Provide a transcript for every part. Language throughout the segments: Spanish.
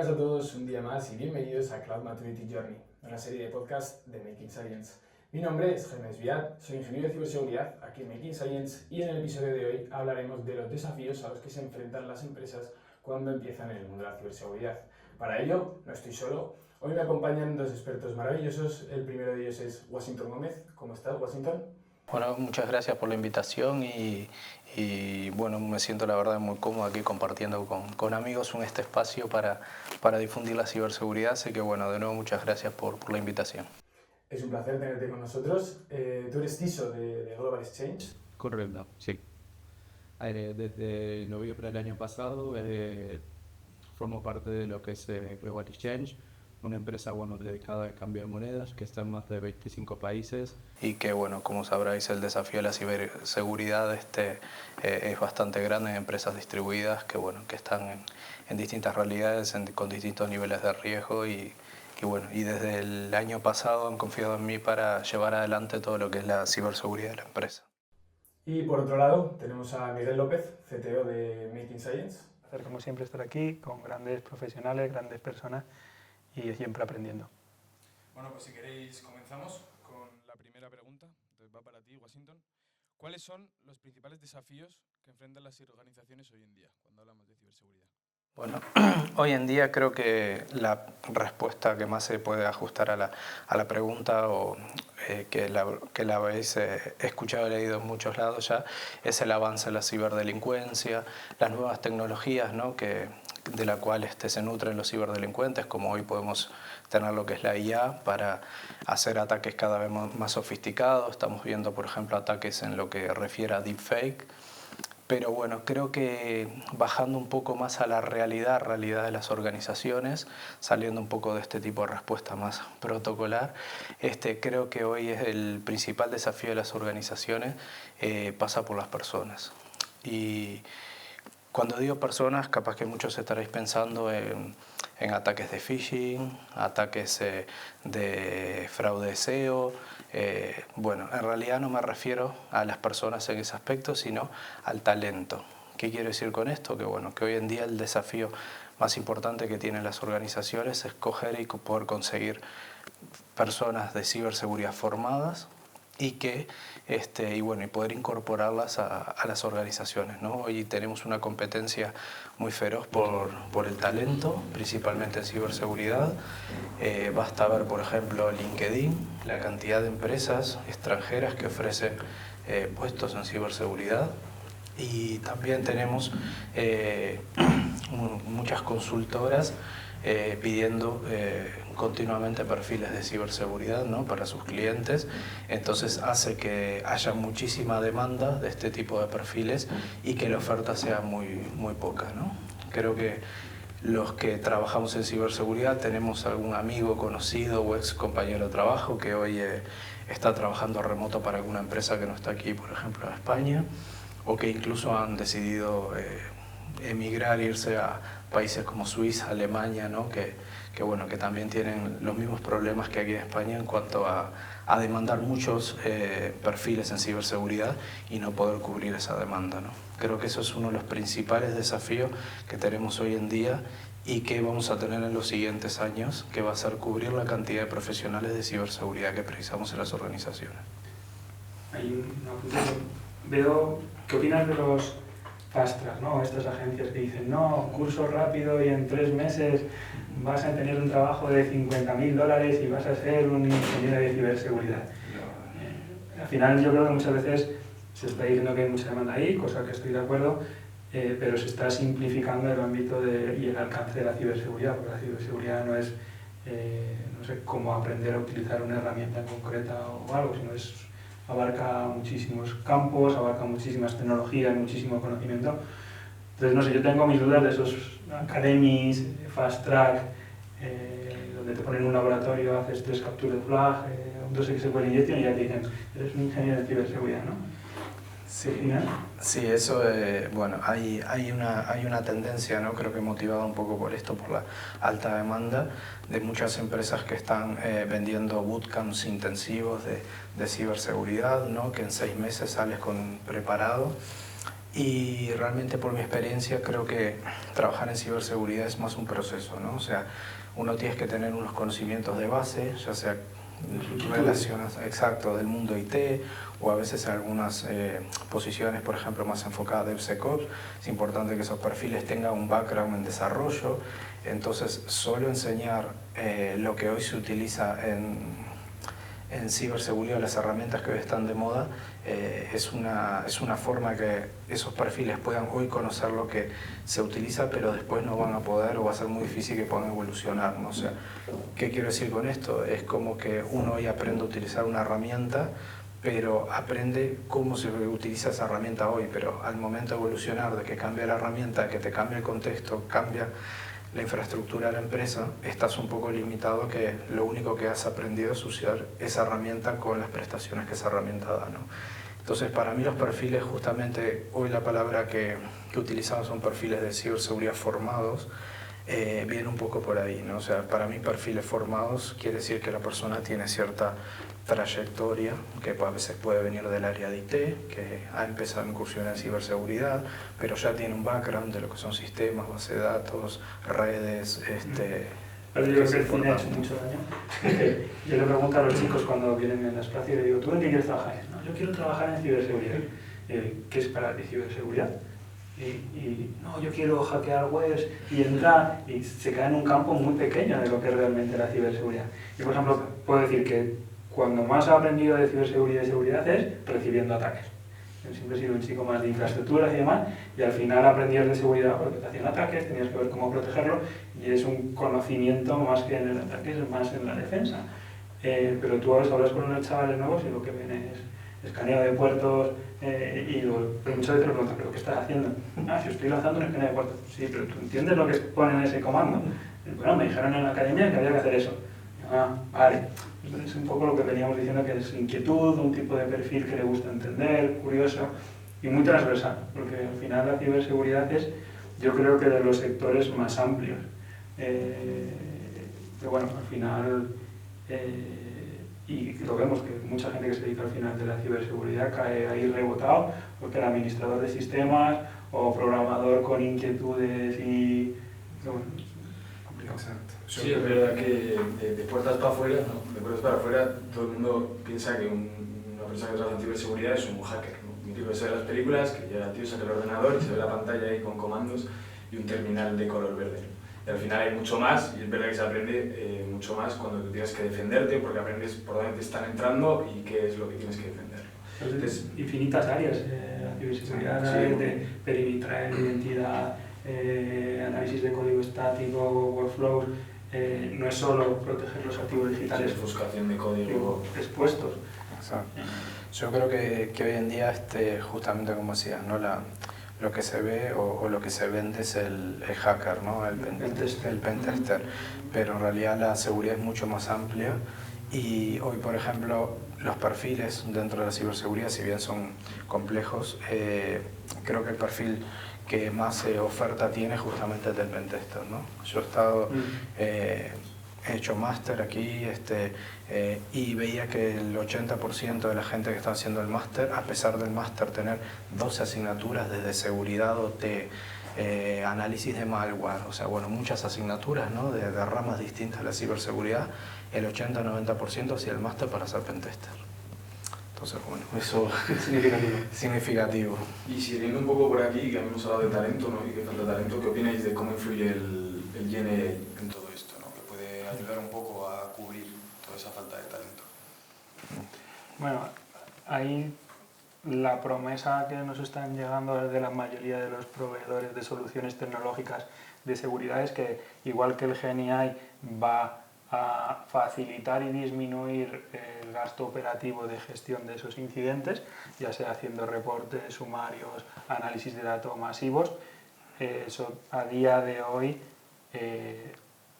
buenas a todos un día más y bienvenidos a Cloud Maturity Journey, una serie de podcasts de Making Science. Mi nombre es Jaime Esbiat, soy ingeniero de ciberseguridad aquí en Making Science y en el episodio de hoy hablaremos de los desafíos a los que se enfrentan las empresas cuando empiezan en el mundo de la ciberseguridad. Para ello, no estoy solo, hoy me acompañan dos expertos maravillosos, el primero de ellos es Washington Gómez. ¿Cómo estás, Washington? Bueno, muchas gracias por la invitación y bueno, me siento la verdad muy cómodo aquí compartiendo con amigos este espacio para difundir la ciberseguridad, así que bueno, de nuevo muchas gracias por la invitación. Es un placer tenerte con nosotros. Tú eres CISO de Global Exchange. Correcto, sí. Desde noviembre del año pasado formo parte de lo que es Global Exchange, una empresa dedicada al cambio de monedas que está en más de 25 países. Y que bueno, como sabréis, el desafío de la ciberseguridad es bastante grande en empresas distribuidas que están en distintas realidades, con distintos niveles de riesgo y desde el año pasado han confiado en mí para llevar adelante todo lo que es la ciberseguridad de la empresa. Y por otro lado tenemos a Miguel López, CTO de Making Science. Un placer como siempre estar aquí con grandes profesionales, grandes personas y siempre aprendiendo. Bueno, pues si queréis comenzamos con la primera pregunta. Entonces va para ti, Washington. ¿Cuáles son los principales desafíos que enfrentan las organizaciones hoy en día cuando hablamos de ciberseguridad? Bueno, hoy en día creo que la respuesta que más se puede ajustar a la pregunta o que la habéis escuchado y leído en muchos lados ya es el avance de la ciberdelincuencia, las nuevas tecnologías, ¿no? de la cual se nutren los ciberdelincuentes, como hoy podemos tener lo que es la IA para hacer ataques cada vez más sofisticados. Estamos viendo, por ejemplo, ataques en lo que refiere a deepfake. Pero bueno, creo que bajando un poco más a la realidad de las organizaciones, saliendo un poco de este tipo de respuesta más protocolar, creo que hoy es el principal desafío de las organizaciones, pasa por las personas. Y cuando digo personas, capaz que muchos estaréis pensando en ataques de phishing, ataques de fraude SEO. Bueno, en realidad no me refiero a las personas en ese aspecto, sino al talento. ¿Qué quiero decir con esto? Que hoy en día el desafío más importante que tienen las organizaciones es coger y poder conseguir personas de ciberseguridad formadas y poder incorporarlas a las organizaciones, ¿no? Hoy tenemos una competencia muy feroz por el talento, principalmente en ciberseguridad. Basta ver, por ejemplo, LinkedIn, la cantidad de empresas extranjeras que ofrecen puestos en ciberseguridad. Y también tenemos muchas consultoras pidiendo continuamente perfiles de ciberseguridad, ¿no? para sus clientes. Entonces hace que haya muchísima demanda de este tipo de perfiles y que la oferta sea muy poca, ¿no? Creo que los que trabajamos en ciberseguridad tenemos algún amigo conocido o ex compañero de trabajo que hoy está trabajando remoto para alguna empresa que no está aquí, por ejemplo, en España, o que incluso han decidido emigrar, irse a países como Suiza, Alemania, ¿no? que también tienen los mismos problemas que aquí en España en cuanto a demandar muchos perfiles en ciberseguridad y no poder cubrir esa demanda, ¿no? Creo que eso es uno de los principales desafíos que tenemos hoy en día y que vamos a tener en los siguientes años, que va a ser cubrir la cantidad de profesionales de ciberseguridad que precisamos en las organizaciones. ¿Qué opinas de los fast track, ¿no? Estas agencias que dicen, no, curso rápido y en 3 meses vas a tener un trabajo de $50.000 y vas a ser un ingeniero de ciberseguridad? Al final yo creo que muchas veces se está diciendo que hay mucha demanda ahí, cosa que estoy de acuerdo, pero se está simplificando el ámbito y el alcance de la ciberseguridad, porque la ciberseguridad no es no sé cómo aprender a utilizar una herramienta concreta o algo, sino abarca muchísimos campos, abarca muchísimas tecnologías, muchísimo conocimiento. Entonces, no sé, yo tengo mis dudas de esos academies, fast track, donde te ponen en un laboratorio, haces 3 capturas de flag, un 2XQL injection y ya te dicen, eres un ingeniero de ciberseguridad, ¿no? Sí, eso, hay una tendencia, ¿no? Creo que motivada un poco por esto, por la alta demanda de muchas empresas que están vendiendo bootcamps intensivos de ciberseguridad, ¿no? Que en 6 meses sales preparado. Y realmente por mi experiencia creo que trabajar en ciberseguridad es más un proceso, ¿no? O sea, uno tiene que tener unos conocimientos de base, ya sea relaciones exacto del mundo IT o a veces algunas posiciones, por ejemplo, más enfocadas a DevSecOps. Es importante que esos perfiles tengan un background en desarrollo. Entonces, solo enseñar lo que hoy se utiliza en ciberseguridad, las herramientas que hoy están de moda, es una forma que esos perfiles puedan hoy conocer lo que se utiliza, pero después no van a poder o va a ser muy difícil que puedan evolucionar, ¿no? O sea, ¿qué quiero decir con esto? Es como que uno hoy aprende a utilizar una herramienta, pero aprende cómo se utiliza esa herramienta hoy, pero al momento de evolucionar, de que cambia la herramienta, que te cambia el contexto, cambia la infraestructura de la empresa, estás un poco limitado que lo único que has aprendido es usar esa herramienta con las prestaciones que esa herramienta da, ¿no? Entonces, para mí los perfiles, justamente hoy la palabra que utilizamos son perfiles de ciberseguridad formados, viene un poco por ahí, ¿no? O sea, para mí perfiles formados quiere decir que la persona tiene cierta trayectoria, que a veces puede venir del área de IT, que ha empezado a incursionar en ciberseguridad, pero ya tiene un background de lo que son sistemas, base de datos, redes, Pero yo creo que el cine ha hecho mucho daño. Yo le pregunto a los chicos cuando vienen en las plazas y le digo, ¿tú en qué quieres trabajar? No, yo quiero trabajar en ciberseguridad. ¿Qué es para ti ciberseguridad? Y no, yo quiero hackear webs y entrar, y se queda en un campo muy pequeño de lo que es realmente la ciberseguridad. Y por ejemplo, puedo decir que cuando más he aprendido de ciberseguridad y seguridad es recibiendo ataques. Yo siempre he sido un chico más de infraestructuras y demás, y al final aprendías de seguridad porque te hacían ataques, tenías que ver cómo protegerlo, y es un conocimiento más que en el ataque, es más en la defensa. Pero tú ahora hablas con unos chavales nuevos y lo que ven es escaneo de puertos, pero muchas veces te preguntan, ¿pero qué estás haciendo? Ah, si estoy lanzando un escaneo de puertos. Sí, pero ¿tú entiendes lo que pone en ese comando? Bueno, me dijeron en la academia que había que hacer eso. Ah, vale. Es un poco lo que veníamos diciendo, que es inquietud, un tipo de perfil que le gusta entender, curioso y muy transversal, porque al final la ciberseguridad es, yo creo que de los sectores más amplios. Pero bueno, al final, y lo vemos que mucha gente que se dedica al final de la ciberseguridad cae ahí rebotado, porque el administrador de sistemas o programador con inquietudes y... Bueno, complicado. Exacto. Sí, es verdad que de puertas para afuera, ¿no? De puertas para afuera, todo el mundo piensa que una persona que trabaja en ciberseguridad es un hacker, ¿no? Un tipo que se ve en las películas, que llega el tío, saca el ordenador y se ve la pantalla ahí con comandos y un terminal de color verde, ¿no? Y al final hay mucho más, y es verdad que se aprende mucho más cuando tú tienes que defenderte, porque aprendes por dónde te están entrando y qué es lo que tienes que defender. Entonces, infinitas áreas, la ciberseguridad, sí, de perimetral, identidad, análisis de código estático, workflows, no es solo proteger los activos digitales, Buscación de código expuestos. Exacto. Yo creo que hoy en día, justamente como decías, ¿no? Lo que se ve o lo que se vende es el hacker, ¿no? El pentester. Pero en realidad la seguridad es mucho más amplia y hoy, por ejemplo, los perfiles dentro de la ciberseguridad, si bien son complejos, creo que el perfil que más oferta tiene justamente es del pentester, ¿no? Yo he estado... he hecho máster aquí y veía que el 80% de la gente que está haciendo el máster, a pesar del máster tener 12 asignaturas desde seguridad o análisis de malware, o sea, bueno, muchas asignaturas, ¿no? de ramas distintas de la ciberseguridad, el 80-90% hacía el máster para ser pentester. Entonces, bueno, eso es significativo. Y siguiendo un poco por aquí, que hemos hablado de talento, ¿no? Y que falta talento, ¿qué opináis de cómo influye el GNI en todo esto, ¿no? Que puede ayudar un poco a cubrir toda esa falta de talento. Bueno, ahí la promesa que nos están llegando desde la mayoría de los proveedores de soluciones tecnológicas de seguridad es que, igual que el GNI va a facilitar y disminuir el gasto operativo de gestión de esos incidentes, ya sea haciendo reportes, sumarios, análisis de datos masivos, eso a día de hoy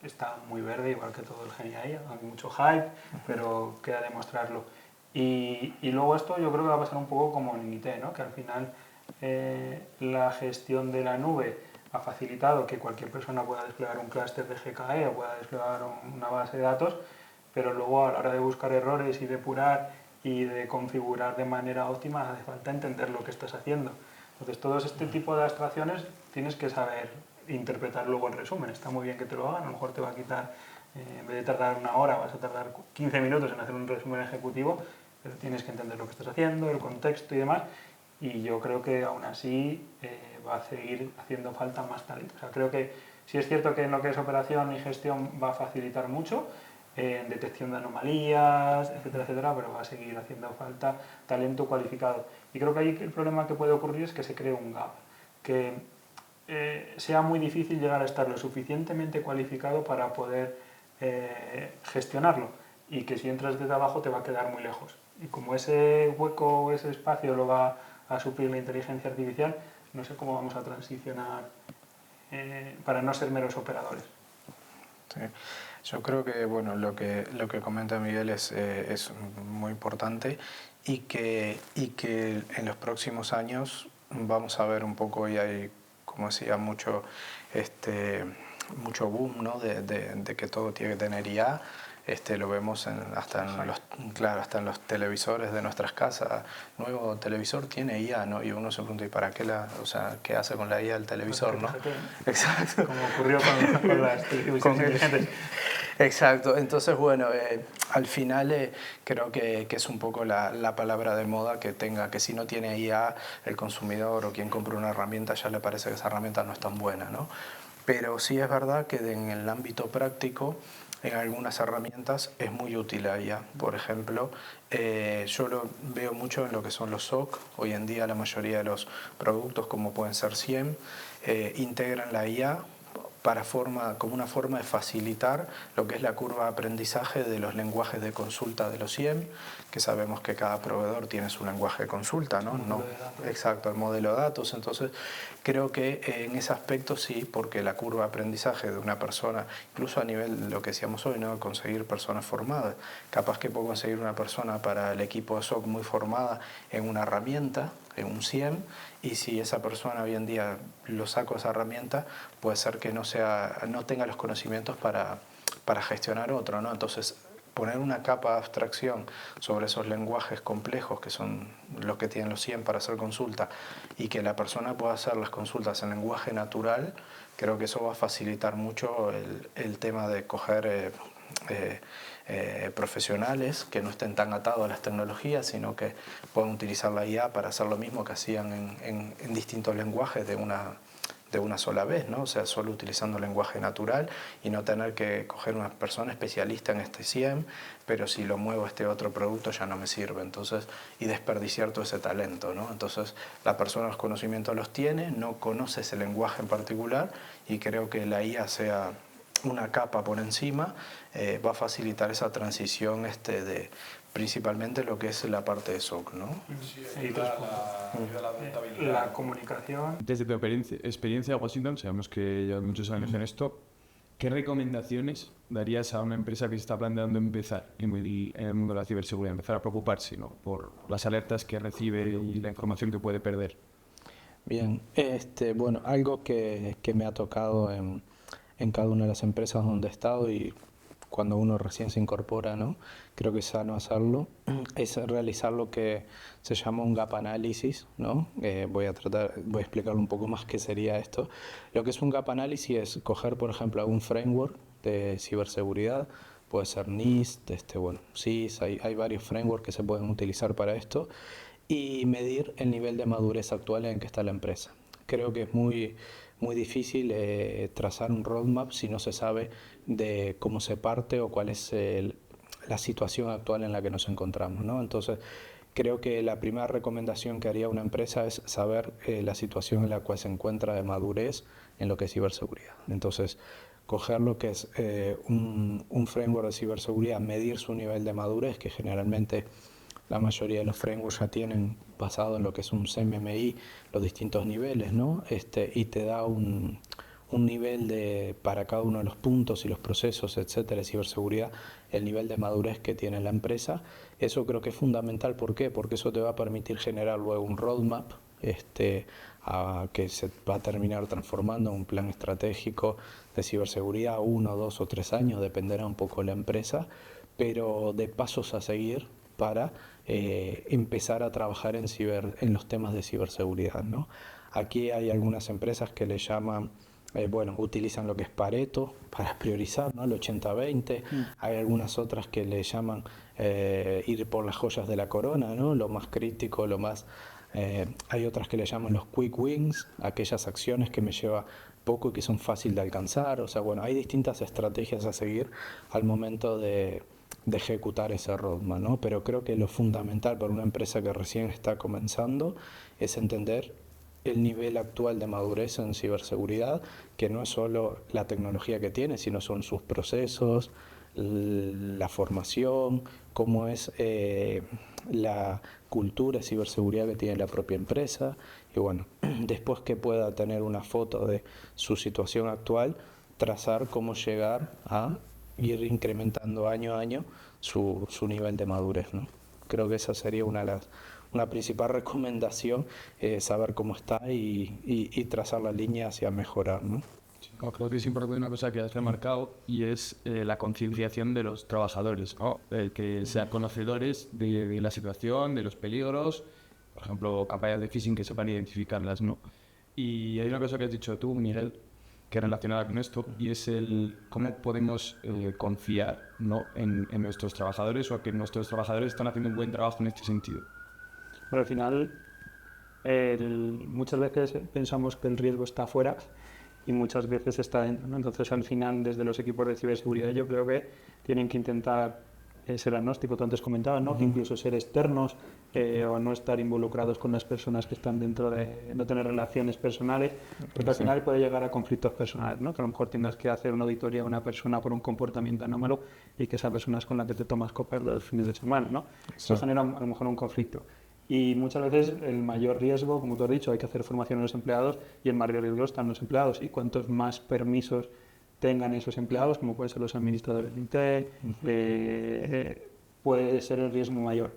está muy verde, igual que todo el GNI, hay mucho hype, pero queda demostrarlo. Y luego esto yo creo que va a pasar un poco como en IT, ¿no? Que al final la gestión de la nube ha facilitado que cualquier persona pueda desplegar un clúster de GKE o pueda desplegar una base de datos, pero luego a la hora de buscar errores y depurar y de configurar de manera óptima hace falta entender lo que estás haciendo. Entonces, todo este tipo de abstracciones tienes que saber interpretar luego en resumen. Está muy bien que te lo hagan, a lo mejor te va a quitar, en vez de tardar 1 hora, vas a tardar 15 minutos en hacer un resumen ejecutivo, pero tienes que entender lo que estás haciendo, el contexto y demás, y yo creo que aún así va a seguir haciendo falta más talento. O sea, creo que sí es cierto que en lo que es operación y gestión va a facilitar mucho, en detección de anomalías, etcétera, etcétera, pero va a seguir haciendo falta talento cualificado. Y creo que ahí el problema que puede ocurrir es que se cree un gap, que sea muy difícil llegar a estar lo suficientemente cualificado para poder gestionarlo, y que si entras desde abajo te va a quedar muy lejos. Y como ese hueco o ese espacio lo va a suplir la inteligencia artificial, no sé cómo vamos a transicionar para no ser meros operadores. Sí. Yo creo que bueno, lo que comenta Miguel es muy importante y que en los próximos años vamos a ver un poco, y hay, como decía, mucho boom, ¿no? de que todo tiene que tener IA. Lo vemos hasta en los televisores de nuestras casas. Nuevo televisor tiene IA, ¿no? Y uno se pregunta, ¿y para qué qué hace con la IA el televisor, ¿no? Exacto. Como ocurrió con las televisiones inteligentes. Exacto. Entonces, bueno, al final creo que es un poco la palabra de moda que si no tiene IA, el consumidor o quien compra una herramienta ya le parece que esa herramienta no es tan buena, ¿no? Pero sí es verdad que en el ámbito práctico, en algunas herramientas es muy útil la IA. Por ejemplo, yo lo veo mucho en lo que son los SOC. Hoy en día la mayoría de los productos, como pueden ser SIEM, integran la IA como una forma de facilitar lo que es la curva de aprendizaje de los lenguajes de consulta de los SIEM, que sabemos que cada proveedor tiene su lenguaje de consulta, ¿no? Exacto, el modelo de datos. Entonces, creo que en ese aspecto sí, porque la curva de aprendizaje de una persona, incluso a nivel de lo que decíamos hoy, ¿no? Conseguir personas formadas. Capaz que puedo conseguir una persona para el equipo de SOC muy formada en una herramienta, en un SIEM, y si esa persona hoy en día lo saco esa herramienta, puede ser que no tenga los conocimientos para gestionar otro, ¿no? Entonces, poner una capa de abstracción sobre esos lenguajes complejos que son los que tienen los SIEM para hacer consulta, y que la persona pueda hacer las consultas en lenguaje natural, creo que eso va a facilitar mucho el tema de coger profesionales que no estén tan atados a las tecnologías, sino que puedan utilizar la IA para hacer lo mismo que hacían en distintos lenguajes de una sola vez, ¿no? O sea, solo utilizando lenguaje natural, y no tener que coger una persona especialista en este SIEM, pero si lo muevo a este otro producto ya no me sirve, entonces, y desperdiciar todo ese talento, ¿no? Entonces, la persona los conocimientos los tiene, no conoce ese lenguaje en particular, y creo que la IA sea una capa por encima, va a facilitar esa transición de principalmente lo que es la parte de SOC, ¿no? Sí, ayuda a la adaptabilidad. La comunicación. Desde tu experiencia de Washington, sabemos que llevas muchos años en esto, ¿qué recomendaciones darías a una empresa que se está planteando empezar en el mundo de la ciberseguridad, empezar a preocuparse, ¿no? Por las alertas que recibe y la información que puede perder? Bien, bueno, algo que me ha tocado en cada una de las empresas donde he estado, y cuando uno recién se incorpora, ¿no? Creo que es sano hacerlo, es realizar lo que se llama un gap análisis, ¿no? Voy a explicarlo un poco más qué sería esto. Lo que es un gap análisis es coger, por ejemplo, algún framework de ciberseguridad, puede ser NIST, bueno, SIS, hay varios frameworks que se pueden utilizar para esto, y medir el nivel de madurez actual en que está la empresa. Creo que es muy difícil trazar un roadmap si no se sabe de cómo se parte o cuál es la situación actual en la que nos encontramos, ¿no? Entonces, creo que la primera recomendación que haría una empresa es saber la situación en la cual se encuentra de madurez en lo que es ciberseguridad. Entonces, coger lo que es un framework de ciberseguridad, medir su nivel de madurez, que generalmente la mayoría de los frameworks ya tienen basado en lo que es un CMMI, los distintos niveles, ¿no? Y te da un nivel para cada uno de los puntos y los procesos, etcétera, de ciberseguridad, el nivel de madurez que tiene la empresa. Eso creo que es fundamental. ¿Por qué? Porque eso te va a permitir generar luego un roadmap que se va a terminar transformando en un plan estratégico de ciberseguridad 1, 2 o 3 años, dependerá un poco de la empresa, pero de pasos a seguir para empezar a trabajar en los temas de ciberseguridad, ¿no? Aquí hay algunas empresas que le llaman, utilizan lo que es Pareto para priorizar, ¿no? El 80-20. Hay algunas otras que le llaman ir por las joyas de la corona, ¿no? Lo más crítico, hay otras que le llaman los quick wins, aquellas acciones que me lleva poco y que son fáciles de alcanzar. O sea, hay distintas estrategias a seguir al momento de ejecutar ese roadmap, ¿no? Pero creo que lo fundamental para una empresa que recién está comenzando es entender el nivel actual de madurez en ciberseguridad, que no es solo la tecnología que tiene, sino son sus procesos, la formación, cómo es la cultura de ciberseguridad que tiene la propia empresa, y después que pueda tener una foto de su situación actual, trazar cómo llegar a ir incrementando año a año su nivel de madurez, ¿no? Creo que esa sería una principal recomendación, saber cómo está y trazar la línea hacia mejorar, ¿no? Creo que es importante una cosa que has remarcado, y es la concienciación de los trabajadores, ¿no? Que sean conocedores de la situación, de los peligros, por ejemplo, campañas de phishing que sepan identificarlas, ¿no? Y hay una cosa que has dicho tú, Miguel, que es relacionada con esto, y es el cómo podemos confiar, ¿no? en nuestros trabajadores, o que nuestros trabajadores están haciendo un buen trabajo en este sentido. Pero al final, muchas veces pensamos que el riesgo está afuera y muchas veces está dentro, ¿no? Entonces, al final, desde los equipos de ciberseguridad, yo creo que tienen que intentar ser agnósticos, tú antes comentabas, ¿no? Que incluso ser externos o no estar involucrados con las personas que están dentro, de no tener relaciones personales, porque al final puede llegar a conflictos personales, ¿no? Que a lo mejor tengas que hacer una auditoría a una persona por un comportamiento anómalo y que esa persona es con la que te tomas copas los fines de semana, ¿no? Eso genera a lo mejor un conflicto. Y muchas veces el mayor riesgo, como tú has dicho, hay que hacer formación a los empleados, y el mayor riesgo están los empleados. Y cuantos más permisos tengan esos empleados, como pueden ser los administradores de IT, puede ser el riesgo mayor.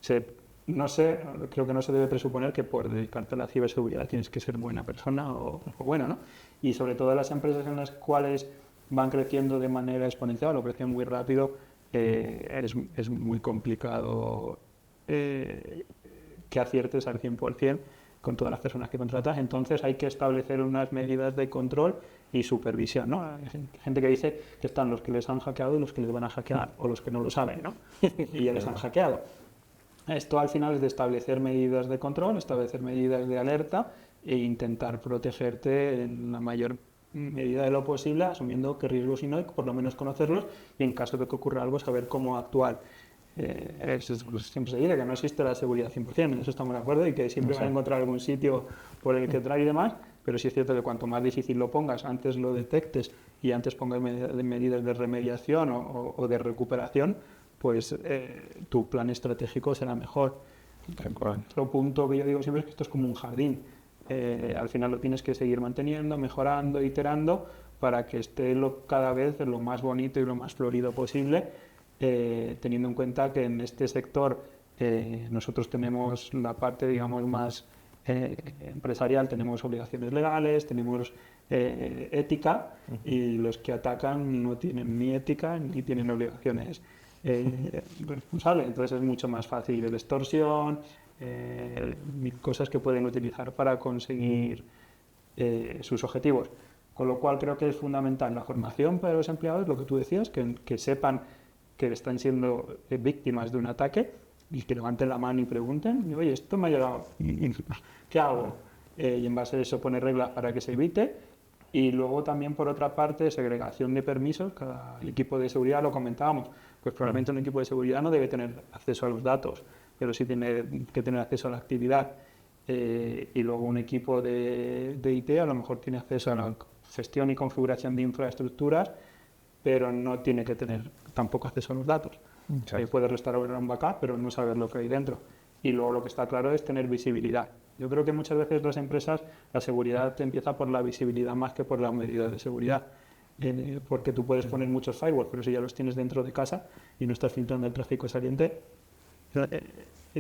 Creo que no se debe presuponer que por dedicarte a la ciberseguridad tienes que ser buena persona o bueno, ¿no? Y sobre todo las empresas en las cuales van creciendo de manera exponencial o crecen muy rápido, es muy complicado que aciertes al 100% con todas las personas que contratas. Entonces hay que establecer unas medidas de control y supervisión, ¿no? Hay gente que dice que están los que les han hackeado y los que les van a hackear, o los que no lo saben, ¿no? Y ya les han hackeado. Esto al final es de establecer medidas de control, establecer medidas de alerta e intentar protegerte en la mayor medida de lo posible, asumiendo qué riesgos y no, por lo menos conocerlos, y en caso de que ocurra algo, saber cómo actuar. Siempre se dice que no existe la seguridad 100%, en eso estamos de acuerdo, y que siempre van a encontrar algún sitio por el que entrar y demás, pero sí es cierto que cuanto más difícil lo pongas, antes lo detectes y antes pongas medidas de remediación o de recuperación, pues tu plan estratégico será mejor. Otro punto que yo digo siempre es que esto es como un jardín. Al final lo tienes que seguir manteniendo, mejorando, iterando, para que esté cada vez lo más bonito y lo más florido posible, teniendo en cuenta que en este sector nosotros tenemos la parte, digamos, más empresarial, tenemos obligaciones legales, tenemos ética, y los que atacan no tienen ni ética ni tienen obligaciones responsables. Entonces es mucho más fácil la extorsión, cosas que pueden utilizar para conseguir sus objetivos. Con lo cual creo que es fundamental la formación para los empleados, lo que tú decías, que sepan que están siendo víctimas de un ataque, y que levanten la mano y pregunten, oye, esto me ha llegado, ¿qué hago? Y en base a eso poner reglas para que se evite. Y luego también, por otra parte, segregación de permisos. Cada equipo de seguridad, lo comentábamos, pues probablemente un equipo de seguridad no debe tener acceso a los datos, pero sí tiene que tener acceso a la actividad. Y luego un equipo de IT a lo mejor tiene acceso a la gestión y configuración de infraestructuras, pero no tiene que tener tampoco acceso a los datos. Puede restaurar un backup, pero no saber lo que hay dentro. Y luego lo que está claro es tener visibilidad. Yo creo que muchas veces las empresas, la seguridad empieza por la visibilidad más que por la medida de seguridad. Porque tú puedes poner muchos firewalls, pero si ya los tienes dentro de casa y no estás filtrando el tráfico saliente,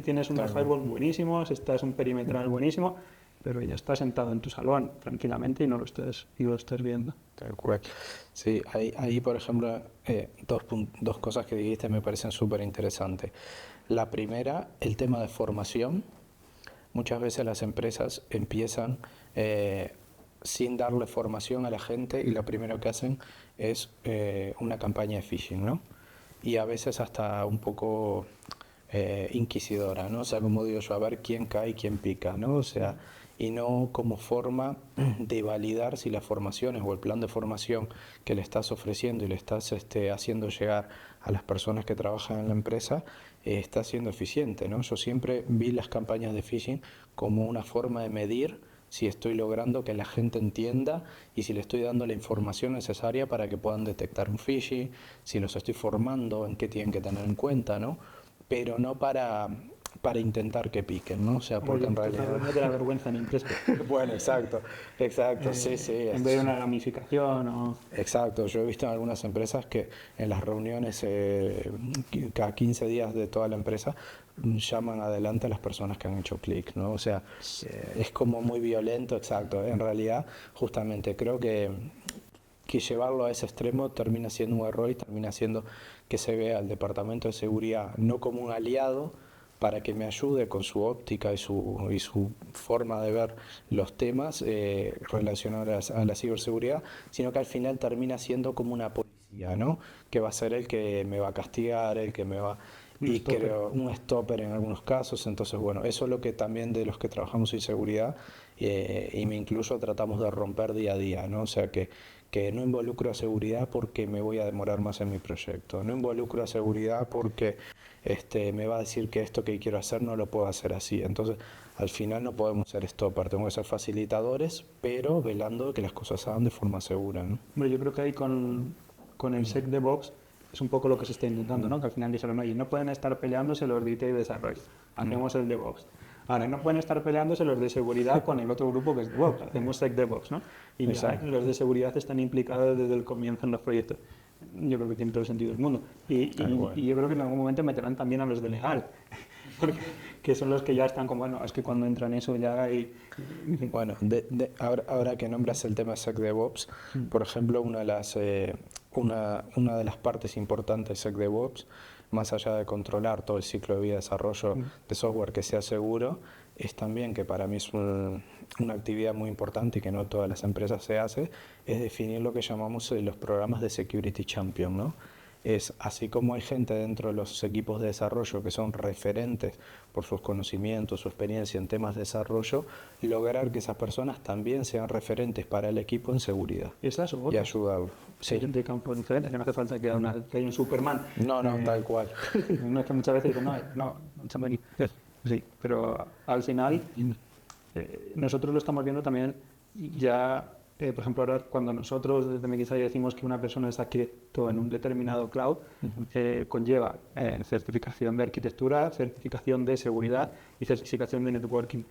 tienes unos firewalls buenísimos, estás un perimetral buenísimo, pero ya estás sentado en tu salón tranquilamente y no lo estés viendo. Tal cual. Sí, ahí por ejemplo, dos cosas que dijiste me parecen súper interesantes. La primera, el tema de formación. Muchas veces las empresas empiezan sin darle formación a la gente y lo primero que hacen es una campaña de phishing, ¿no? Y a veces hasta un poco inquisidora, ¿no? O sea, como digo yo, a ver quién cae y quién pica, ¿no? O sea, y no como forma de validar si las formaciones o el plan de formación que le estás ofreciendo y le estás haciendo llegar a las personas que trabajan en la empresa está siendo eficiente, ¿no? Yo siempre vi las campañas de phishing como una forma de medir si estoy logrando que la gente entienda y si le estoy dando la información necesaria para que puedan detectar un phishing, si los estoy formando en qué tienen que tener en cuenta, ¿no? Pero no para intentar que piquen, ¿no? O sea, porque en realidad... No te da vergüenza ni empresa. Bueno, exacto, sí, sí. En vez de una gamificación o... Exacto, yo he visto en algunas empresas que en las reuniones cada 15 días de toda la empresa llaman adelante a las personas que han hecho clic, ¿no? O sea, es como muy violento, exacto. En realidad, justamente creo que llevarlo a ese extremo termina siendo un error y termina siendo que se vea al Departamento de Seguridad no como un aliado para que me ayude con su óptica y su forma de ver los temas relacionados a la ciberseguridad, sino que al final termina siendo como una policía, ¿no? Que va a ser el que me va a castigar, el que me va... Y creo un stopper en algunos casos. Entonces, bueno, eso es lo que también de los que trabajamos en seguridad y me incluyo tratamos de romper día a día, ¿no? O sea, que no involucro a seguridad porque me voy a demorar más en mi proyecto, no involucro a seguridad porque me va a decir que esto que quiero hacer no lo puedo hacer así. Entonces, al final no podemos ser stopper, tenemos que ser facilitadores, pero velando que las cosas se hagan de forma segura, ¿no? Hombre, yo creo que ahí con el SecDevOps es un poco lo que se está intentando, ¿no? Que al final dijeron, oye, no pueden estar peleándose los de IT y desarrollo, hacemos el DevOps. Ahora, no pueden estar peleándose los de seguridad con el otro grupo que es DevOps, hacemos SecDevOps, ¿no? Y ya los de seguridad están implicados desde el comienzo en los proyectos. Yo creo que tiene todo el sentido del mundo. Y yo creo que en algún momento meterán también a los de legal, porque, que son los que ya están como, bueno, es que cuando entran eso ya hay... Bueno, ahora que nombras el tema de SecDevOps, por ejemplo, una de las partes importantes de SecDevOps, más allá de controlar todo el ciclo de vida de desarrollo de software que sea seguro, es también, que para mí es una actividad muy importante y que no todas las empresas se hace, es definir lo que llamamos los programas de Security Champion, ¿no? Es así como hay gente dentro de los equipos de desarrollo que son referentes por sus conocimientos, su experiencia en temas de desarrollo, lograr que esas personas también sean referentes para el equipo en seguridad. ¿Esas o otras? Y ayudarlo. Sí. De campos diferentes, que no hace falta que haya un Superman. No, tal cual. No es que muchas veces digo, no, sí, pero al final nosotros lo estamos viendo también ya, por ejemplo, ahora cuando nosotros desde MXI decimos que una persona está quieto en un determinado cloud, conlleva certificación de arquitectura, certificación de seguridad y certificación de networking,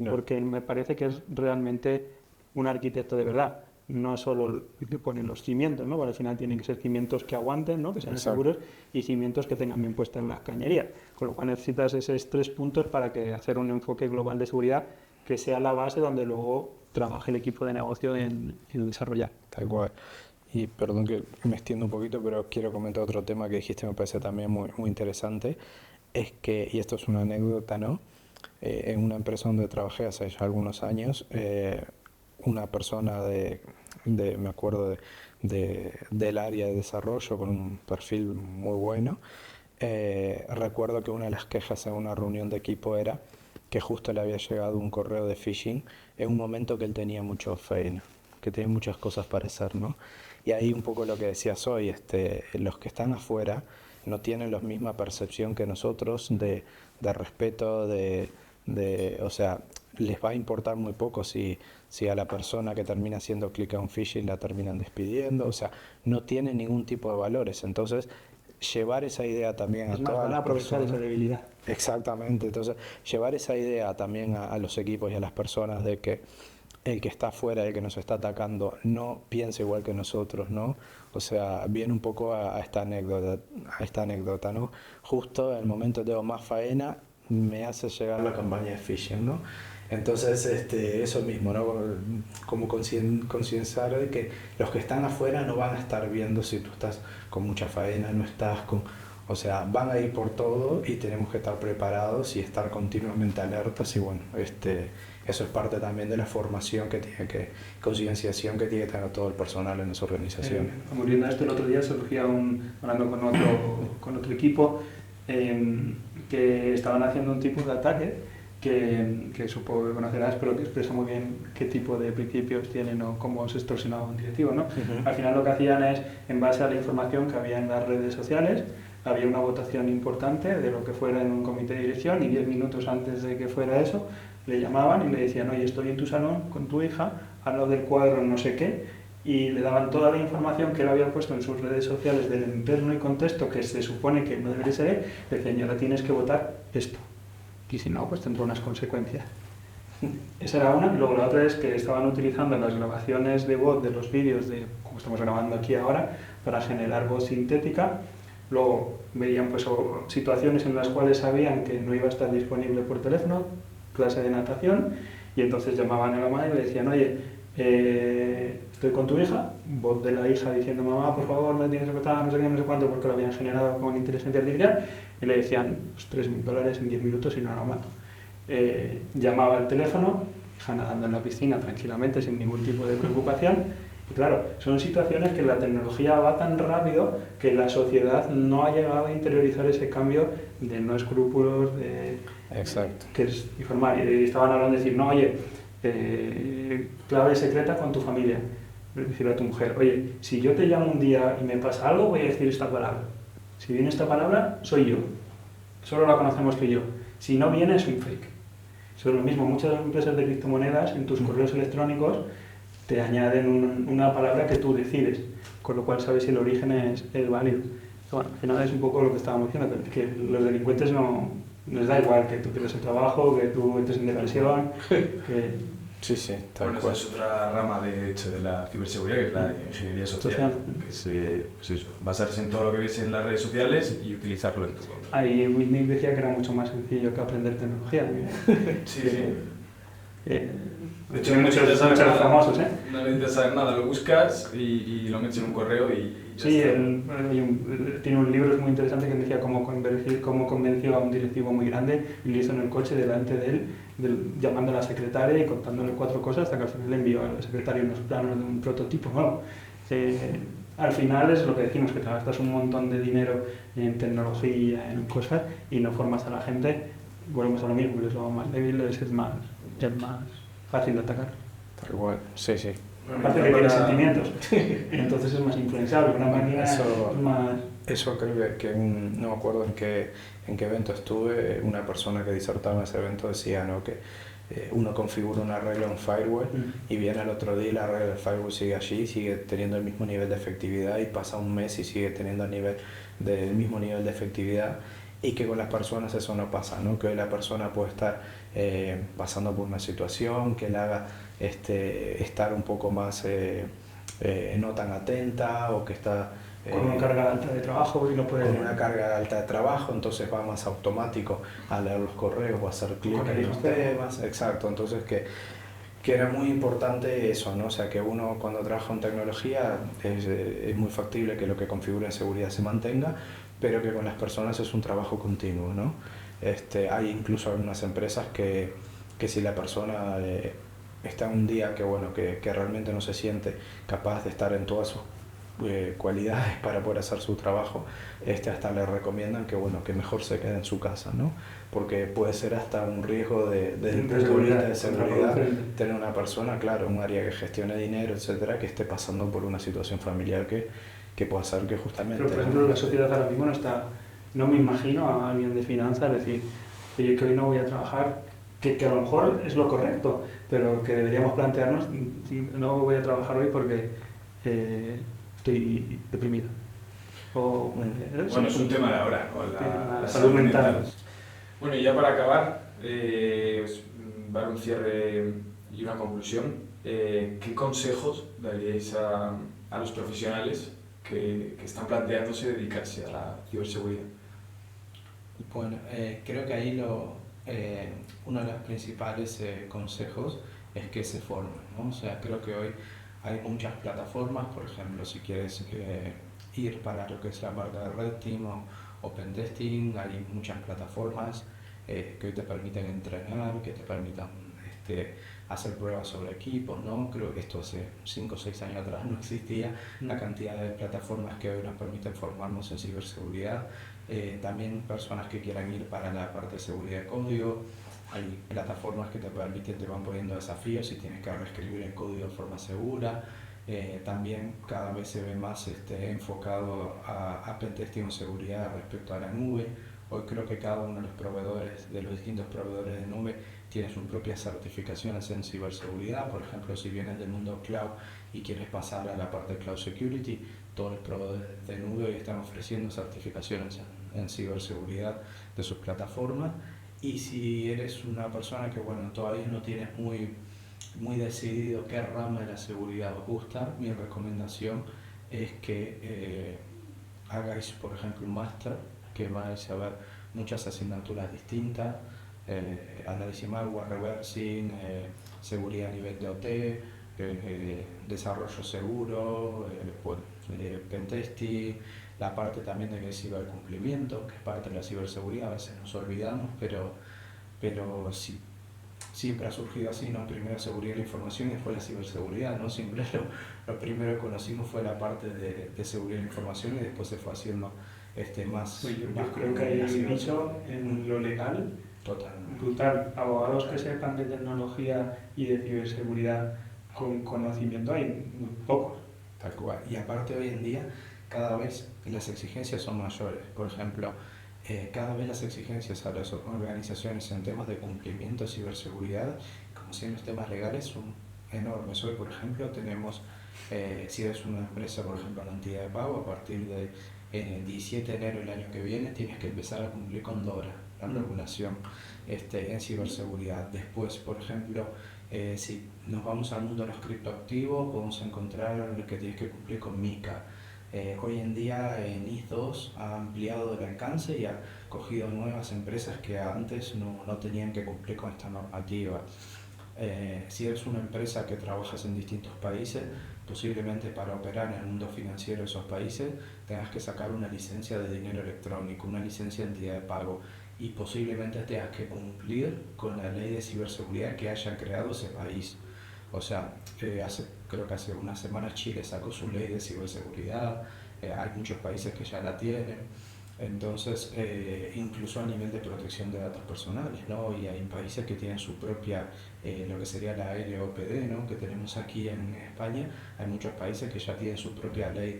porque me parece que es realmente un arquitecto de verdad. No solo que ponen los cimientos, ¿no? Porque al final tienen que ser cimientos que aguanten, ¿no? Que sean seguros y cimientos que tengan bien puestas las cañerías. Con lo cual necesitas esos 3 puntos para que hacer un enfoque global de seguridad que sea la base donde luego trabaje el equipo de negocio en desarrollar. Tal cual. Y perdón que me extiendo un poquito, pero quiero comentar otro tema que dijiste, me parece también muy, muy interesante. Es que, y esto es una anécdota, ¿no? En una empresa donde trabajé hace ya algunos años, una persona me acuerdo del área de desarrollo con un perfil muy bueno, recuerdo que una de las quejas en una reunión de equipo era que justo le había llegado un correo de phishing en un momento que él tenía mucho fail, que tenía muchas cosas para hacer, ¿no? Y ahí un poco lo que decías hoy, los que están afuera no tienen la misma percepción que nosotros de respeto, o sea, les va a importar muy poco si a la persona que termina haciendo clic a un phishing la terminan despidiendo, o sea, no tiene ningún tipo de valores. Entonces, llevar esa idea también a todas las personas. Esa debilidad. Exactamente, entonces, llevar esa idea también a los equipos y a las personas de que el que está afuera, el que nos está atacando, no piensa igual que nosotros, ¿no? O sea, viene un poco a esta anécdota, ¿no? Justo en el momento que tengo más faena, me hace llegar la campaña de phishing, ¿no? Entonces, eso mismo, ¿no? Como concienciar de que los que están afuera no van a estar viendo si tú estás con mucha faena, no estás con... O sea, van a ir por todo y tenemos que estar preparados y estar continuamente alertas y bueno, eso es parte también de la formación concienciación que tiene que tener todo el personal en esa organización. Muriendo a esto, el otro día surgía hablando con otro equipo, que estaban haciendo un tipo de ataque que supongo que conocerás, pero que expresa muy bien qué tipo de principios tienen o cómo se extorsionaba un directivo, ¿no? Al final lo que hacían es, en base a la información que había en las redes sociales, había una votación importante de lo que fuera en un comité de dirección y 10 minutos antes de que fuera eso, le llamaban y le decían, oye, estoy en tu salón con tu hija, al lado del cuadro no sé qué, y le daban toda la información que él había puesto en sus redes sociales del entorno y contexto que se supone que no debería ser él, le decían, y ahora tienes que votar esto. Y si no, pues tendrá unas consecuencias. Esa era una, y luego la otra es que estaban utilizando las grabaciones de voz de los vídeos, de como estamos grabando aquí ahora, para generar voz sintética. Luego veían pues, situaciones en las cuales sabían que no iba a estar disponible por teléfono, clase de natación, y entonces llamaban a la madre y le decían, oye, estoy con tu hija, voz de la hija diciendo, mamá, por favor, me tienes que votar, no sé qué, no sé cuánto, porque lo habían generado con inteligencia artificial, y le decían, pues, $3.000 en 10 minutos y no lo mato. Llamaba al teléfono, hija nadando en la piscina tranquilamente, sin ningún tipo de preocupación, y claro, son situaciones que la tecnología va tan rápido que la sociedad no ha llegado a interiorizar ese cambio de no escrúpulos, de... Exacto. Que es informar, y estaban hablando de decir, no, oye, clave secreta con tu familia, decirle a tu mujer, oye, si yo te llamo un día y me pasa algo, voy a decir esta palabra. Si viene esta palabra, soy yo. Solo la conocemos tú y yo. Si no viene, es un fake. Eso es lo mismo, muchas empresas de criptomonedas en tus correos electrónicos te añaden una palabra que tú decides, con lo cual sabes si el origen es válido. Bueno, al final es un poco lo que estábamos diciendo, que los delincuentes no les da igual que tú pierdas el trabajo, que tú entres en depresión, que... Sí, tal bueno, cual. esa es otra rama de hecho de la ciberseguridad, que es la ingeniería social, que es pues eso, basarse en todo lo que ves en las redes sociales y utilizarlo en tu contra. Ahí Whitney decía que era mucho más sencillo que aprender tecnología. Sí. De hecho, hay muchos famosos, ¿eh? No necesitas saber nada, lo buscas y lo metes en un correo y ya Sí, está. tiene un libro muy interesante que decía cómo convenció a un directivo muy grande y lo hizo en el coche delante de él, llamando a la secretaria y contándole 4 cosas hasta que al final le envió al secretario unos planos de un prototipo nuevo. Al final es lo que decimos, que te gastas un montón de dinero en tecnología, en cosas, y no formas a la gente, volvemos a lo mismo, es lo más débil, es más fácil de atacar. Tal cual, sí. Aparte que tiene sentimientos, entonces es más influenciable, una máquina es más... Eso creo que no me acuerdo en qué evento estuve, una persona que disertaba en ese evento decía, ¿no?, que uno configura una regla en firewall y viene al otro día y la regla del firewall sigue allí, sigue teniendo el mismo nivel de efectividad y pasa un mes y sigue teniendo el mismo nivel de efectividad, y que con las personas eso no pasa, ¿no? Que la persona puede estar pasando por una situación que le haga estar un poco más no tan atenta, o que está con una carga alta de trabajo y no puede... Con una carga alta de trabajo, entonces va más automático a leer los correos o a hacer clic en los temas. Exacto, entonces que era muy importante eso, ¿no? O sea, que uno cuando trabaja en tecnología es muy factible que lo que configura en seguridad se mantenga, pero que con las personas es un trabajo continuo, ¿no? Hay incluso algunas empresas que si la persona está un día que realmente no se siente capaz de estar en todas sus cualidades para poder hacer su trabajo, hasta le recomiendan que mejor se quede en su casa, ¿no? Porque puede ser hasta un riesgo desde el punto de vista de seguridad tener una persona, claro, un área que gestione dinero, etcétera, que esté pasando por una situación familiar que pueda hacer que justamente... Pero, por ejemplo, la sociedad ahora mismo no me imagino a alguien de finanzas decir, oye, que hoy no voy a trabajar, que a lo mejor es lo correcto, pero que deberíamos plantearnos, no voy a trabajar hoy porque estoy deprimido. Bueno, es un tema de ahora, ¿no? La salud mental. Bueno, y ya para acabar, dar un cierre y una conclusión, ¿qué consejos daríais a los profesionales que están planteándose dedicarse a la ciberseguridad? Bueno, creo que ahí uno de los principales consejos es que se formen, ¿no? O sea, creo que hoy hay muchas plataformas, por ejemplo, si quieres ir para lo que es la parte de Red Team o Pentesting, hay muchas plataformas que hoy te permiten entrenar, que te permitan hacer pruebas sobre equipos, ¿no? Creo que esto hace 5 o 6 años atrás no existía, la cantidad de plataformas que hoy nos permiten formarnos en ciberseguridad. También personas que quieran ir para la parte de seguridad de código, hay plataformas que te permiten, te van poniendo desafíos si tienes que reescribir el código de forma segura. También cada vez se ve más enfocado a pentesting o seguridad respecto a la nube. Hoy creo que cada uno de los proveedores, de los distintos proveedores de nube, tiene sus propias certificaciones en ciberseguridad. Por ejemplo, si vienes del mundo cloud y quieres pasar a la parte de cloud security, todos los proveedores de nube hoy están ofreciendo certificaciones en ciberseguridad de sus plataformas. Y si eres una persona que todavía no tienes muy decidido qué rama de la seguridad os gusta, mi recomendación es que hagáis, por ejemplo, un máster, que vais a ver muchas asignaturas distintas, análisis malware, reversing, seguridad a nivel de OT, desarrollo seguro, pentesting, la parte también de cibercumplimiento, que es parte de la ciberseguridad, a veces nos olvidamos, pero sí, siempre ha surgido así, ¿no? Primero seguridad de la información y después la ciberseguridad, ¿no? Siempre lo primero que conocimos fue la parte de seguridad de la información y después se fue haciendo más... Yo creo que hay un nicho en lo legal totalmente brutal. Abogados que sepan de tecnología y de ciberseguridad con conocimiento hay muy pocos. Tal cual. Y aparte hoy en día cada vez las exigencias son mayores. Por ejemplo, cada vez las exigencias a las organizaciones en temas de cumplimiento de ciberseguridad, como si en los temas legales, son enormes. Hoy, por ejemplo, tenemos, si eres una empresa, por ejemplo, una entidad de pago, a partir de 17 de enero del año que viene tienes que empezar a cumplir con DORA, la regulación en ciberseguridad. Después, por ejemplo, si nos vamos al mundo de los criptoactivos, podemos encontrar que tienes que cumplir con MiCA. Hoy en día NIS2 ha ampliado el alcance y ha cogido nuevas empresas que antes no tenían que cumplir con esta normativa. Si eres una empresa que trabajas en distintos países, posiblemente para operar en el mundo financiero de esos países tengas que sacar una licencia de dinero electrónico, una licencia de entidad de pago, y posiblemente tengas que cumplir con la ley de ciberseguridad que haya creado ese país. O sea, creo que hace unas semanas Chile sacó su ley de ciberseguridad, hay muchos países que ya la tienen. Entonces, incluso a nivel de protección de datos personales, ¿no? Y hay países que tienen su propia, lo que sería la LOPD, ¿no? Que tenemos aquí en España, hay muchos países que ya tienen su propia ley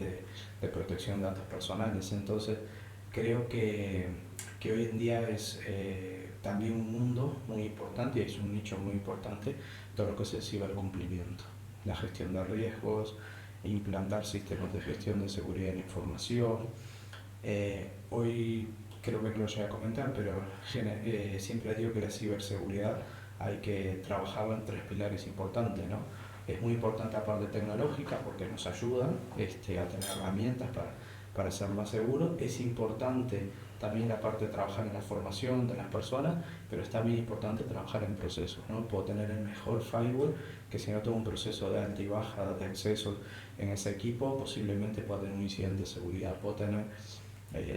de protección de datos personales. Entonces, creo que hoy en día es también un mundo muy importante y es un nicho muy importante todo lo que es el cibercumplimiento, la gestión de riesgos, implantar sistemas de gestión de seguridad de la información. Hoy creo que lo llegué a comentar, pero siempre digo que la ciberseguridad hay que trabajarla en 3 pilares importantes, ¿no? Es muy importante la parte tecnológica porque nos ayuda a tener herramientas para ser más seguros. Es importante también la parte de trabajar en la formación de las personas, pero es también importante trabajar en procesos, ¿no? Puedo tener el mejor firewall, que si no tengo un proceso de alta y baja de acceso en ese equipo, posiblemente pueda tener un incidente de seguridad. Puedo tener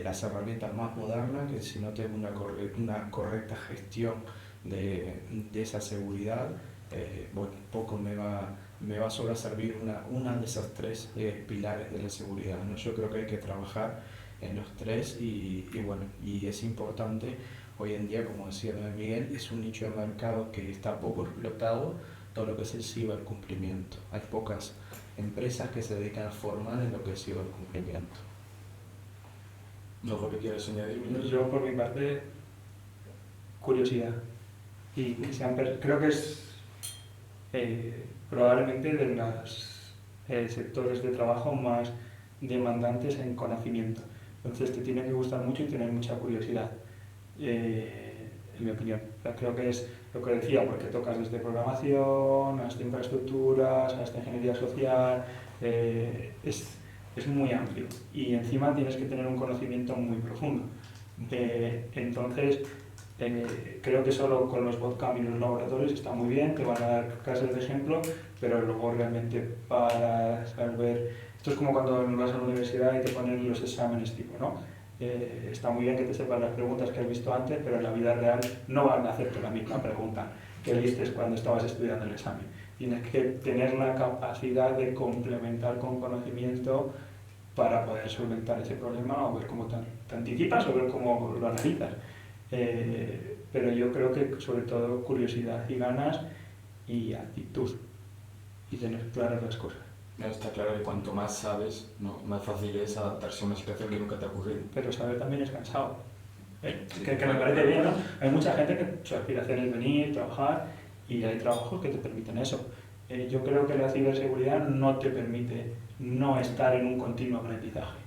las herramientas más modernas, que si no tengo una correcta gestión de esa seguridad, poco me va a solo servir una de esas 3 pilares de la seguridad, ¿no? Yo creo que hay que trabajar en los 3 y es importante. Hoy en día, como decía Miguel, es un nicho de mercado que está poco explotado, todo lo que es el cibercumplimiento. Hay pocas empresas que se dedican a formar en lo que es cibercumplimiento. ¿Algo que quieras añadir? Yo, por mi parte, curiosidad. Y que creo que es probablemente de los sectores de trabajo más demandantes en conocimiento. Entonces te tiene que gustar mucho y tener mucha curiosidad, en mi opinión. Creo que es lo que decía, porque tocas desde programación, hasta infraestructuras, hasta ingeniería social, es muy amplio y encima tienes que tener un conocimiento muy profundo. Entonces, Creo que solo con los bootcamp y los laboratorios está muy bien, te van a dar clases de ejemplo, pero luego realmente para saber... Esto es como cuando vas a la universidad y te ponen los exámenes tipo, ¿no? Está muy bien que te sepas las preguntas que has visto antes, pero en la vida real no van a hacerte la misma pregunta que viste cuando estabas estudiando el examen. Tienes que tener la capacidad de complementar con conocimiento para poder solventar ese problema o ver cómo te anticipas o ver cómo lo analizas. Pero yo creo que sobre todo curiosidad y ganas y actitud y tener claras las cosas. Está claro que cuanto más sabes, ¿no? Más fácil es adaptarse a una situación que nunca te ha ocurrido. Pero saber también es cansado. Que me parece bien, ¿no? Hay mucha gente que su aspiración es venir, trabajar, y hay trabajos que te permiten eso. Yo creo que la ciberseguridad no te permite no estar en un continuo aprendizaje.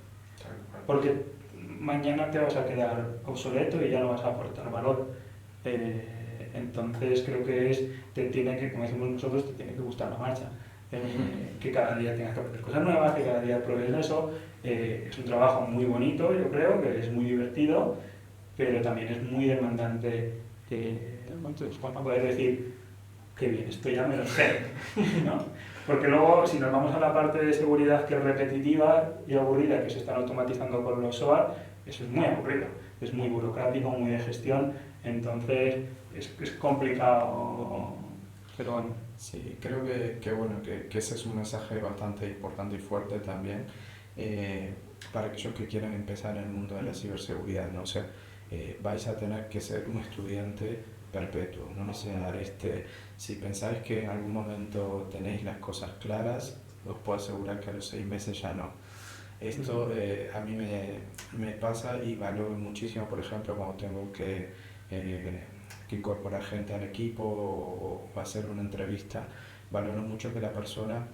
Porque mañana te vas a quedar obsoleto y ya no vas a aportar valor. Entonces creo que te tiene que, como decimos nosotros, te tiene que gustar la marcha. Que cada día tengas que aprender cosas nuevas, que cada día pruebes eso. Es un trabajo muy bonito, yo creo, que es muy divertido, pero también es muy demandante. Entonces, cuando poder decir, qué bien, esto ya me lo sé, ¿no? Porque luego, si nos vamos a la parte de seguridad que es repetitiva y aburrida, que se están automatizando con los SOAR, eso es muy aburrido, es muy burocrático, muy de gestión, entonces es complicado, pero bueno. Sí, creo que ese es un mensaje bastante importante y fuerte también para aquellos que quieran empezar en el mundo de la ciberseguridad, ¿no? O sea, vais a tener que ser un estudiante perpetuo, ¿no? O sea, si pensáis que en algún momento tenéis las cosas claras, os puedo asegurar que a los 6 meses ya no. Esto a mí me pasa y valoro muchísimo, por ejemplo, cuando tengo que incorporar gente al equipo o hacer una entrevista. Valoro mucho que la persona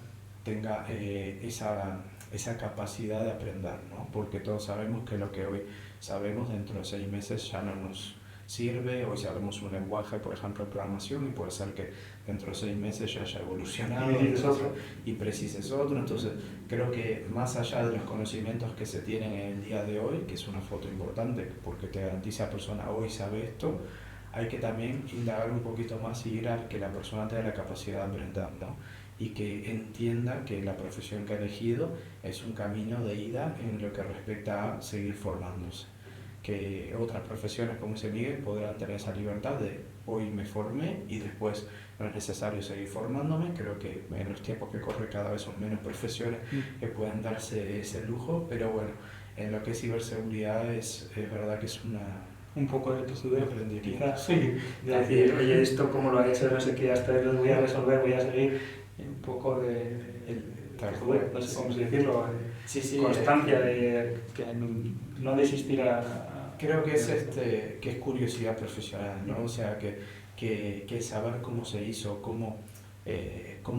tenga esa capacidad de aprender, ¿no? Porque todos sabemos que lo que hoy sabemos dentro de 6 meses ya no nos sirve. Hoy sabemos un lenguaje, por ejemplo, de programación, y puede ser que dentro de 6 meses ya haya evolucionado y precises otro. Entonces, creo que más allá de los conocimientos que se tienen en el día de hoy, que es una foto importante porque te garantiza a la persona hoy sabe esto, hay que también indagar un poquito más y ir a que la persona tenga la capacidad de aprender, ¿no? Y que entienda que la profesión que ha elegido es un camino de ida en lo que respecta a seguir formándose. Que otras profesiones, como dice Miguel, podrán tener esa libertad de hoy me formé y después no es necesario seguir formándome. Creo que en los tiempos que corren cada vez son menos profesiones que pueden darse ese lujo, pero bueno, en lo que es ciberseguridad es verdad que es un poco de tu aprendimiento. Sí, de decir, oye, esto como lo ha hecho, no sé qué, hasta lo voy a resolver, voy a seguir, un poco de no sé cómo decirlo, constancia de que no desistir Creo que es curiosidad profesional, ¿no? O sea, que saber cómo se hizo, cómo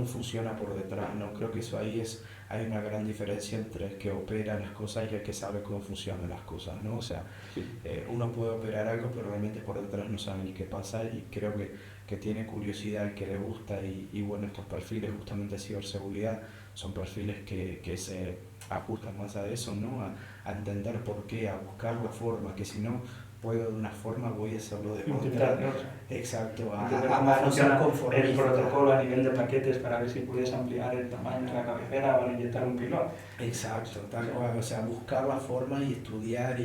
funciona por detrás, ¿no? Creo que eso hay una gran diferencia entre el que opera las cosas y el que sabe cómo funcionan las cosas, ¿no? O sea, uno puede operar algo, pero realmente por detrás no sabe ni qué pasa, y creo que tiene curiosidad, el que le gusta, y bueno, estos perfiles justamente de ciberseguridad son perfiles que se ajustan más a eso, ¿no? A entender por qué, a buscar la forma, que si no puedo de una forma voy a hacerlo de otra. Exacto, a no ser conformista. El protocolo a nivel de paquetes para ver si puedes ampliar el tamaño de la cabecera para inyectar un pilón. Exacto, tal cual, o sea, buscar la forma y estudiar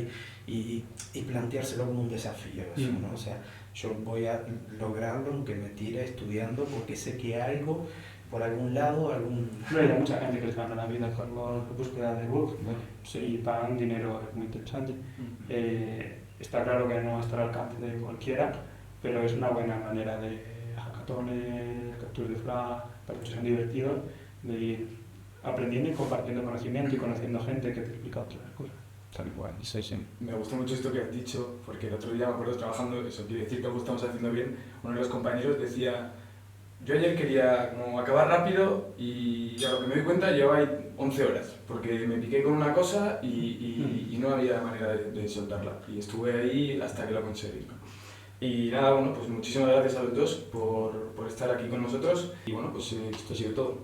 y planteárselo como un desafío, eso, ¿no? O sea, yo voy a lograrlo aunque me tire estudiando porque sé que algo por algún lado, No, hay mucha gente que les gana la vida con la búsqueda de bugs, y pagan dinero, es muy interesante. Está claro que no va a estar al alcance de cualquiera, pero es una buena manera de hackatones, capturas de flag, para que sean divertidos, de ir aprendiendo y compartiendo conocimiento y conociendo gente que te explica otras cosas. Tal cual, sí. Me gustó mucho esto que has dicho, porque el otro día me acuerdo trabajando, eso quiere decir que algo estamos haciendo bien. Uno de los compañeros decía, yo ayer quería como acabar rápido y a lo que me doy cuenta llevaba ahí 11 horas, porque me piqué con una cosa y no había manera de soltarla. Y estuve ahí hasta que lo conseguí, ¿no? Y nada, bueno, pues muchísimas gracias a los dos por estar aquí con nosotros y bueno, pues esto ha sido todo.